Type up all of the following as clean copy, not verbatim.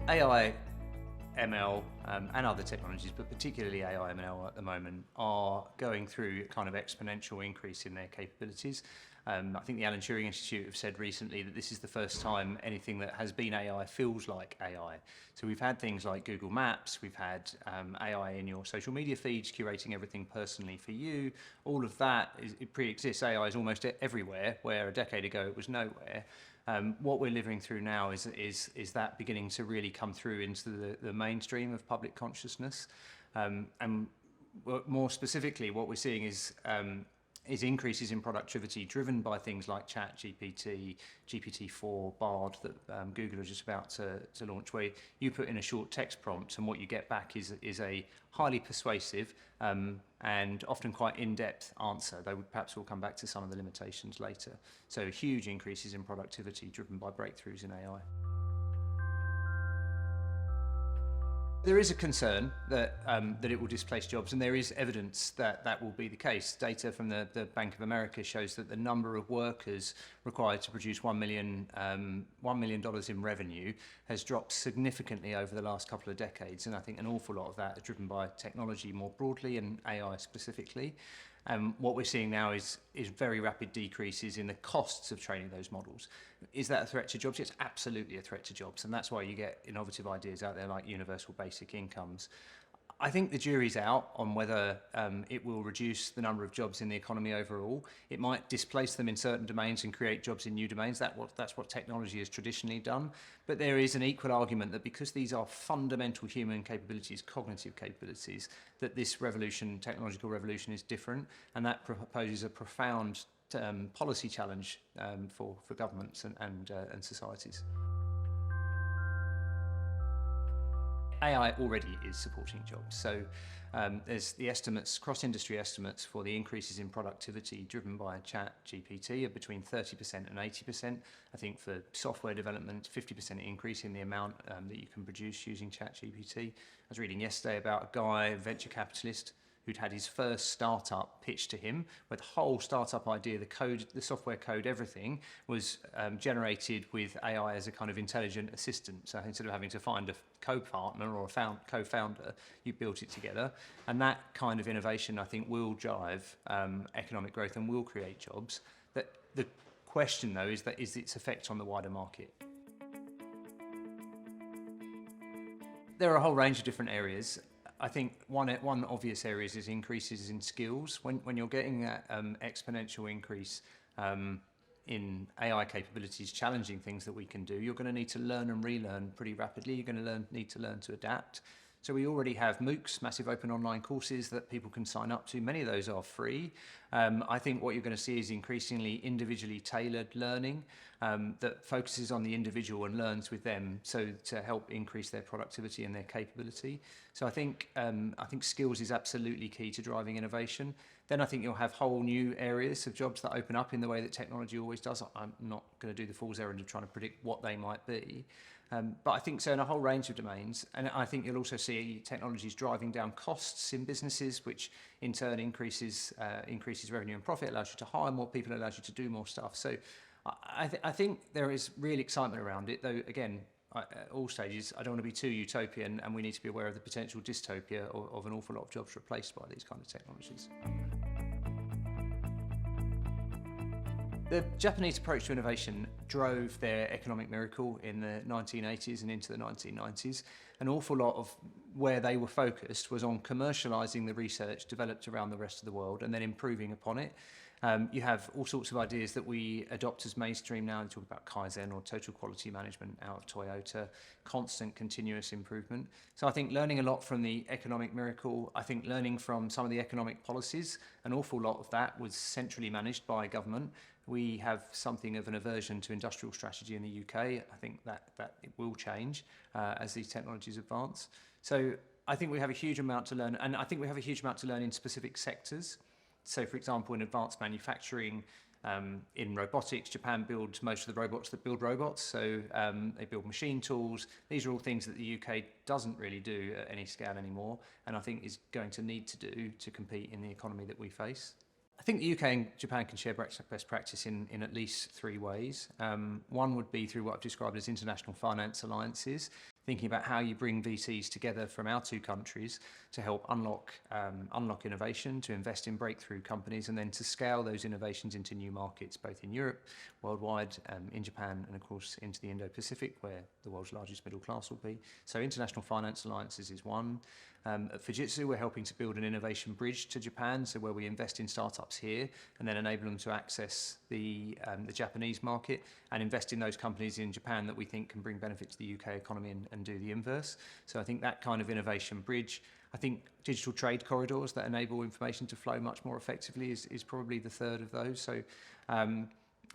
AI, ML and other technologies, but particularly AI, ML at the moment, are going through a kind of exponential increase in their capabilities. I think the Alan Turing Institute have said recently that this is the first time anything that has been AI feels like AI. So we've had things like Google Maps, we've had AI in your social media feeds, curating everything personally for you. All of that, it pre-exists. AI is almost everywhere, where a decade ago it was nowhere. What we're living through now is that beginning to really come through into the mainstream of public consciousness. And more specifically, what we're seeing is increases in productivity driven by things like ChatGPT, GPT-4, Bard that Google are just about to launch, where you put in a short text prompt and what you get back is a highly persuasive and often quite in-depth answer, though perhaps we'll come back to some of the limitations later. So huge increases in productivity driven by breakthroughs in AI. There is a concern that it will displace jobs, and there is evidence that that will be the case. Data from the Bank of America shows that the number of workers required to produce $1 million in revenue has dropped significantly over the last couple of decades, and I think an awful lot of that is driven by technology more broadly and AI specifically. What we're seeing now is very rapid decreases in the costs of training those models. Is that a threat to jobs? It's absolutely a threat to jobs, and that's why you get innovative ideas out there like universal basic incomes. I think the jury's out on whether it will reduce the number of jobs in the economy overall. It might displace them in certain domains and create jobs in new domains. That's what technology has traditionally done. But there is an equal argument that because these are fundamental human capabilities, cognitive capabilities, that this revolution, technological revolution, is different, and that poses a profound policy challenge for governments and societies. AI already is supporting jobs. So there's the estimates, cross-industry estimates for the increases in productivity driven by ChatGPT are between 30% and 80%. I think for software development, 50% increase in the amount that you can produce using ChatGPT. I was reading yesterday about a guy, a venture capitalist, who'd had his first startup pitched to him, where the whole startup idea, the code, the software code, everything was generated with AI as a kind of intelligent assistant. So instead of having to find a co-partner or a co-founder, you built it together. And that kind of innovation, I think, will drive economic growth and will create jobs. The question, though, is its effect on the wider market. There are a whole range of different areas. I think one obvious area is increases in skills. When you're getting that exponential increase in AI capabilities, challenging things that we can do, you're going to need to learn and relearn pretty rapidly. You're going to need to learn to adapt. So we already have MOOCs, massive open online courses that people can sign up to. Many of those are free. I think what you're going to see is increasingly individually tailored learning that focuses on the individual and learns with them, so to help increase their productivity and their capability. So I think skills is absolutely key to driving innovation. Then I think you'll have whole new areas of jobs that open up in the way that technology always does. I'm not going to do the fool's errand of trying to predict what they might be. But I think so in a whole range of domains, and I think you'll also see technologies driving down costs in businesses, which in turn increases revenue and profit, allows you to hire more people, allows you to do more stuff. So I think there is real excitement around it, though again, at all stages, I don't want to be too utopian, and we need to be aware of the potential dystopia of an awful lot of jobs replaced by these kind of technologies. The Japanese approach to innovation drove their economic miracle in the 1980s and into the 1990s. An awful lot of where they were focused was on commercializing the research developed around the rest of the world and then improving upon it. You have all sorts of ideas that we adopt as mainstream now. We talk about Kaizen or total quality management out of Toyota, constant continuous improvement. So I think learning a lot from the economic miracle, I think learning from some of the economic policies, an awful lot of that was centrally managed by government. We have something of an aversion to industrial strategy in the UK. I think that it will change as these technologies advance. So I think we have a huge amount to learn, and I think we have a huge amount to learn in specific sectors. So for example, in advanced manufacturing, in robotics, Japan builds most of the robots that build robots. So they build machine tools. These are all things that the UK doesn't really do at any scale anymore, and I think is going to need to do to compete in the economy that we face. I think the UK and Japan can share best practice in at least three ways. One would be through what I've described as international finance alliances. thinking about how you bring VCs together from our two countries to help unlock innovation, to invest in breakthrough companies, and then to scale those innovations into new markets, both in Europe, worldwide, in Japan, and of course into the Indo-Pacific, where the world's largest middle class will be. So International Finance Alliances is one. At Fujitsu, we're helping to build an innovation bridge to Japan, so where we invest in startups here and then enable them to access the Japanese market and invest in those companies in Japan that we think can bring benefit to the UK economy and do the inverse. So I think that kind of innovation bridge. I think digital trade corridors that enable information to flow much more effectively is probably the third of those. So,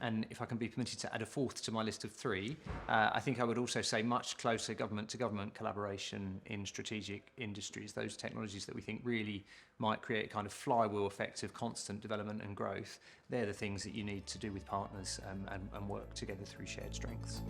and if I can be permitted to add a fourth to my list of three, I think I would also say much closer government-to-government collaboration in strategic industries, those technologies that we think really might create a kind of flywheel effect of constant development and growth. They're the things that you need to do with partners and work together through shared strengths.